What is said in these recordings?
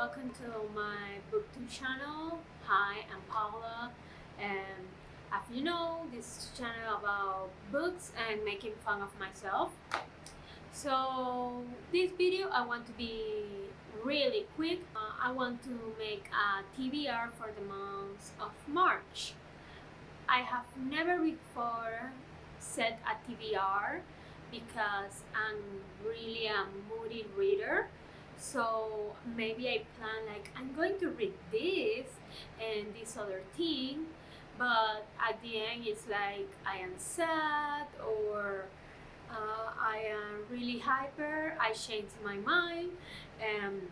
welcome to my booktube channel. Hi, I'm Paula, and as you know, this is a channel about books and making fun of myself. So this video I want to be really quick. I want to make a TBR for the month of March. I have never before set a TBR because I'm really a moody reader. So maybe I plan like I'm going to read this and this other thing, but at the end it's like I am sad or I am really hyper. I change my mind and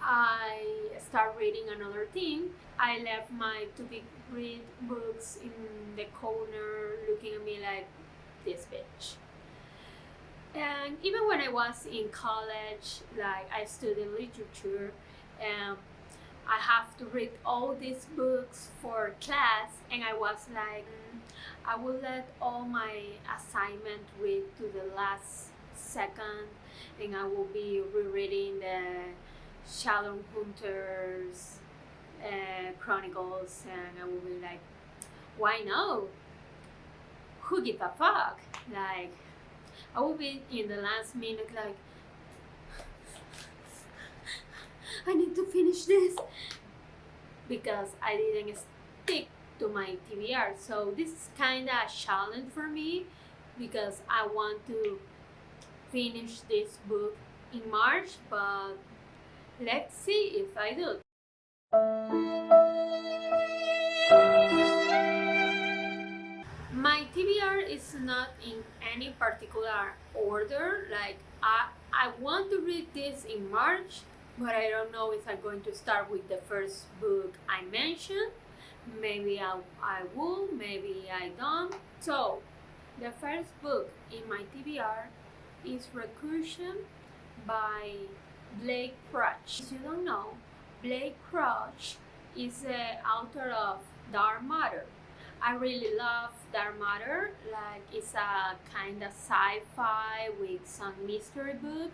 I start reading another thing. I left my to be read books in the corner looking at me like this bitch. And even when I was in college, like I studied literature, and I have to read all these books for class, and I was like, I will let all my assignment read to the last second, and I will be rereading the Shadowhunters Chronicles, and I will be like, why no? Who give a fuck? Like, I will be in the last minute like, I need to finish this because I didn't stick to my TBR. So this is kind of a challenge for me because I want to finish this book in March, but let's see if I do. My TBR is not in any particular order. Like I want to read this in March, but I don't know if I'm going to start with the first book I mentioned. Maybe I will, maybe I don't. So the first book in my TBR is Recursion by Blake Crouch. If you don't know, Blake Crouch is the author of Dark Matter. I really love Dark Matter. Like it's a kind of sci-fi with some mystery book.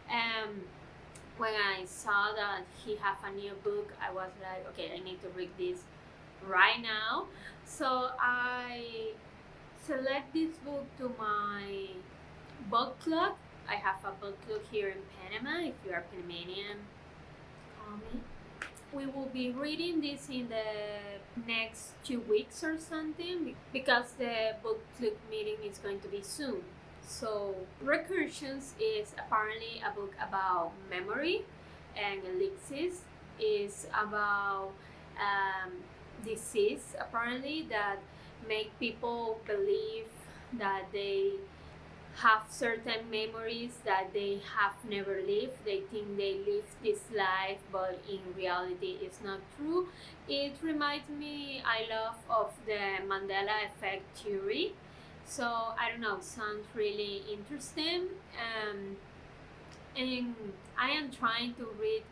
And when I saw that he have a new book, I was like, okay, I need to read this right now. So I select this book to my book club. I have a book club here in Panama. If you are Panamanian, call me. We will be reading this in the next 2 weeks or something because the book club meeting is going to be soon. So Recursions is apparently a book about memory, and Elixirs is about disease apparently that make people believe that they have certain memories that they have never lived. They think they live this life, but in reality it's not true. It reminds me I love of the Mandela effect theory. So I don't know, sounds really interesting. And I am trying to read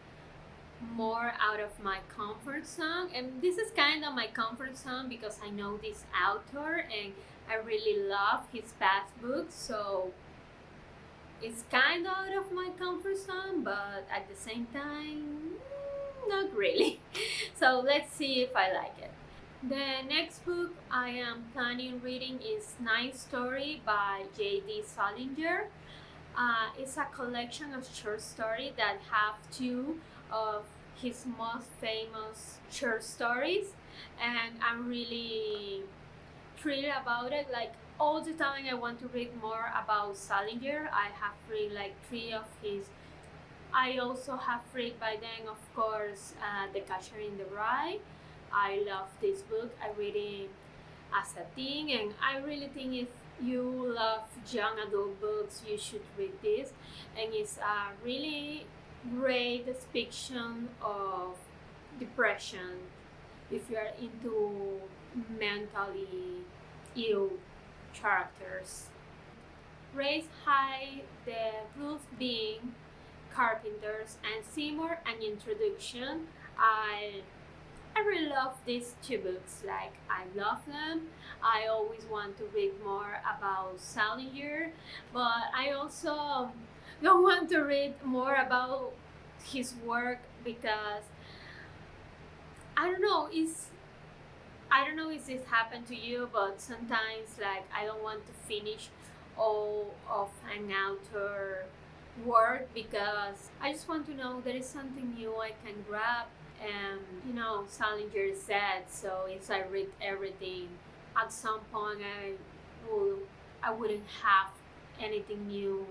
more out of my comfort zone, and this is kind of my comfort zone because I know this author and I really love his past books, so it's kind of out of my comfort zone, but at the same time, not really. So let's see if I like it. The next book I am planning reading is Night Story by J.D. Salinger. It's a collection of short stories that have two of his most famous short stories, and I'm really thrilled about it. Like all the time I want to read more about Salinger. I have read like 3 of his. I also have read by then, of course, The Catcher in the Rye. I love this book. I read it as a teen, and I really think if you love young adult books, you should read this. And it's a really great depiction of depression if you are into mentally ill characters. Raise High, The Roof Being, Carpenters, and Seymour, an introduction. I really love these 2 books. Like I love them. I always want to read more about Salinger, but I also don't want to read more about his work because I don't know if this happened to you, but sometimes like I don't want to finish all of an author work because I just want to know there is something new I can grab. And Salinger said so. If I read everything, at some point will I wouldn't have anything new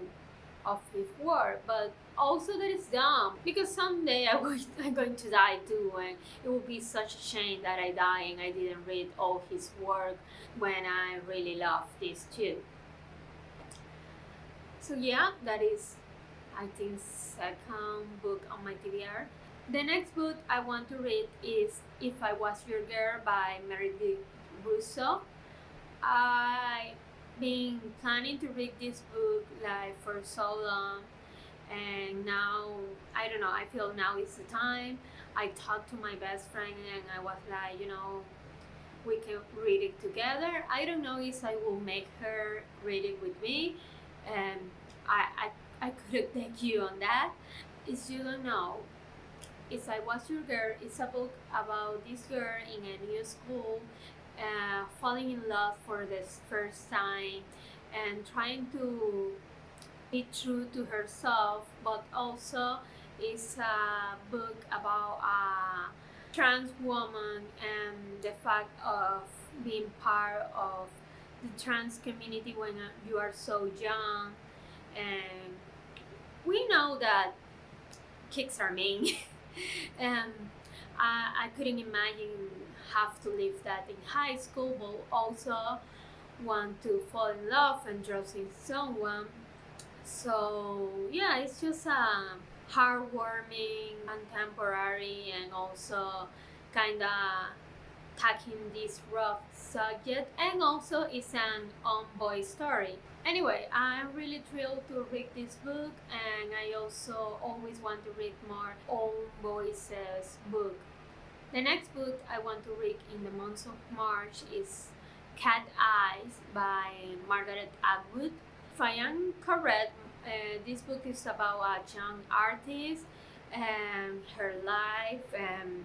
of his work. But also that is dumb because someday I'm going to die too, and it will be such a shame that I die and I didn't read all his work when I really love this too. So yeah, that is I think second book on my TBR. The next book I want to read is If I Was Your Girl by Meredith Russo. I've been planning to read this book like for so long, and now I don't know, I feel now is the time. I talked to my best friend and I was like, we can read it together. I don't know if I will make her read it with me, and I couldn't take you on that. If you don't know, If I Was Your Girl is a book about this girl in a new school, falling in love for the first time and trying to be true to herself, but also it's a book about a trans woman and the fact of being part of the trans community when you are so young. And we know that kids are mean. And I couldn't imagine have to live that in high school, but also want to fall in love and trust in someone. So yeah, it's just a heartwarming, contemporary, and also kind of tackling this rough subject, and also it's an on boy story. Anyway, I'm really thrilled to read this book, and I also always want to read more on voices book. The next book I want to read in the month of March is Cat Eyes by Margaret Atwood. If I am correct, this book is about a young artist and her life and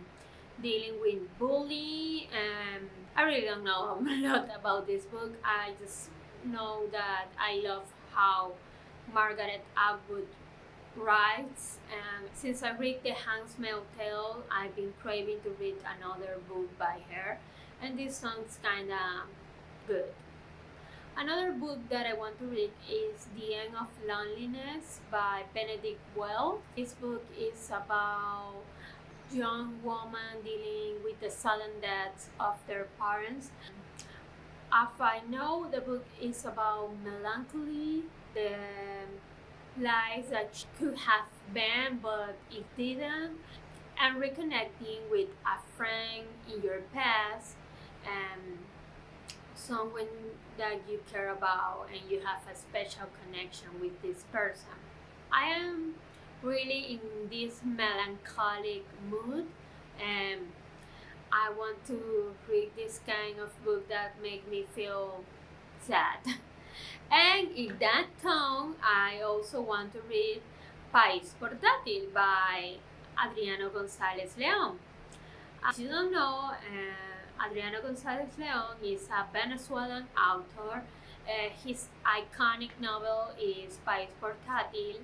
dealing with bullying. And I really don't know a lot about this book. I just know that I love how Margaret Atwood writes, and since I read The Handmaid's Tale, I've been craving to read another book by her, and this sounds kinda good. Another book that I want to read is The End of Loneliness by Benedict Wells. This book is about young woman dealing with the sudden death of their parents. As I know, the book is about melancholy, the life that could have been but it didn't, and reconnecting with a friend in your past and someone that you care about and you have a special connection with this person. I am really in this melancholic mood, and I want to read this kind of book that make me feel sad. And in that tone, I also want to read País Portátil by Adriano González León. As you don't know, Adriano González León is a Venezuelan author. His iconic novel is País Portátil.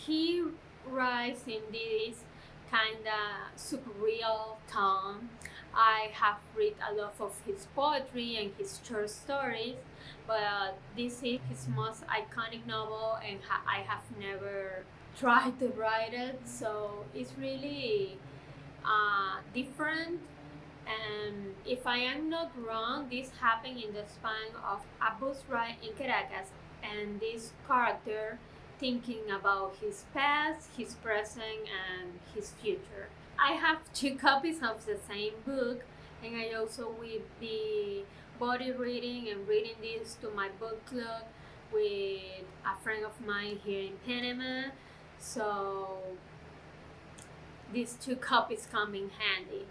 He writes in this kind of surreal tone. I have read a lot of his poetry and his short stories, but this is his most iconic novel, and I have never tried to write it, so it's really different. And if I am not wrong, this happened in the span of a bus ride in Caracas, and this character thinking about his past, his present, and his future. I have 2 copies of the same book, and I also will be body reading and reading this to my book club with a friend of mine here in Panama. So these 2 copies come in handy.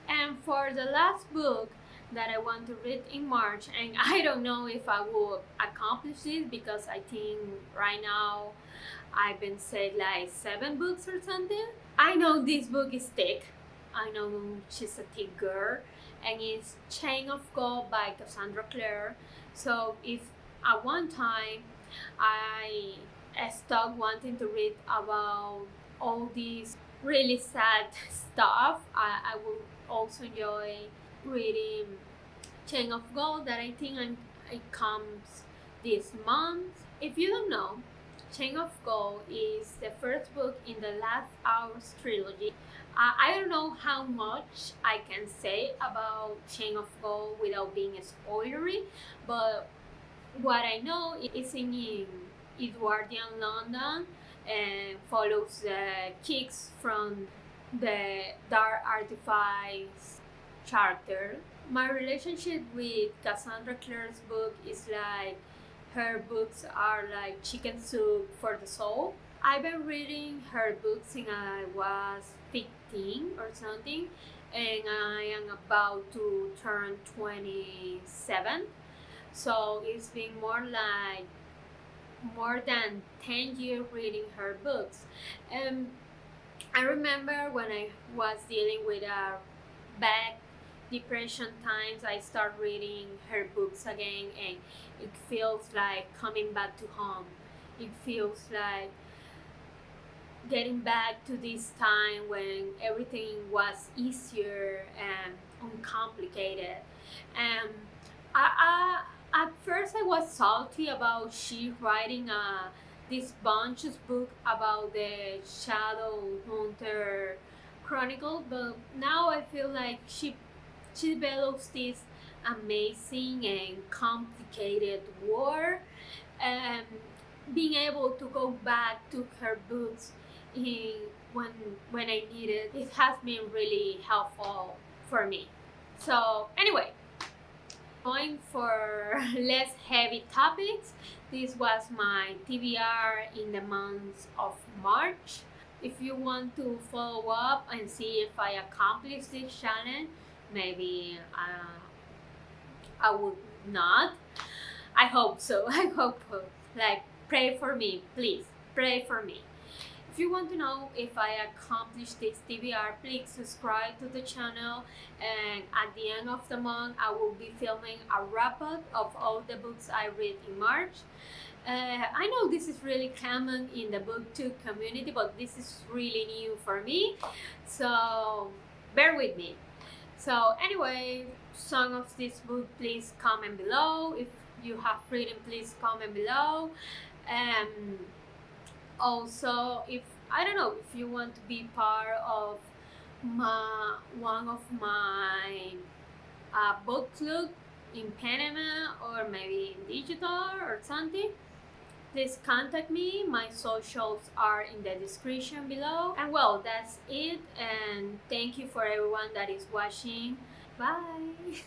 And for the last book, that I want to read in March, and I don't know if I will accomplish this because I think right now I've been said like 7 books or something. I know this book is thick. I know she's a thick girl, and it's Chain of Gold by Cassandra Clare. So if at one time I stopped wanting to read about all these really sad stuff, I will also enjoy reading Chain of Gold that I think it comes this month. If you don't know, Chain of Gold is the first book in the Last Hours trilogy. I don't know how much I can say about Chain of Gold without being spoilery, but what I know is in Edwardian London and follows the kicks from the Dark Artifice character. My relationship with Cassandra Clare's book is like her books are like chicken soup for the soul. I've been reading her books since I was 15 or something, and I am about to turn 27. So it's been more than 10 years reading her books. I remember when I was dealing with a bad depression times, I start reading her books again, and it feels like coming back to home. It feels like getting back to this time when everything was easier and uncomplicated. And at first I was salty about she writing this bunch of book about the Shadow Hunter Chronicle, but now I feel like she develops this amazing and complicated world, and being able to go back to her books in, when I need it, it has been really helpful for me. So anyway, going for less heavy topics, this was my TBR in the month of March. If you want to follow up and see if I accomplished this challenge, maybe I would not. I hope so. I hope so. Like, pray for me, please. Pray for me. If you want to know if I accomplished this TBR, please subscribe to the channel, and at the end of the month I will be filming a wrap-up of all the books I read in March. I know this is really common in the booktube community, but this is really new for me, so bear with me. So anyway, song of this book, please comment below. If you have written, please comment below. Also, if I don't know, if you want to be part of one of my book club in Panama or maybe in digital or something, please contact me. My socials are in the description below. And well, that's it, and thank you for everyone that is watching. Bye.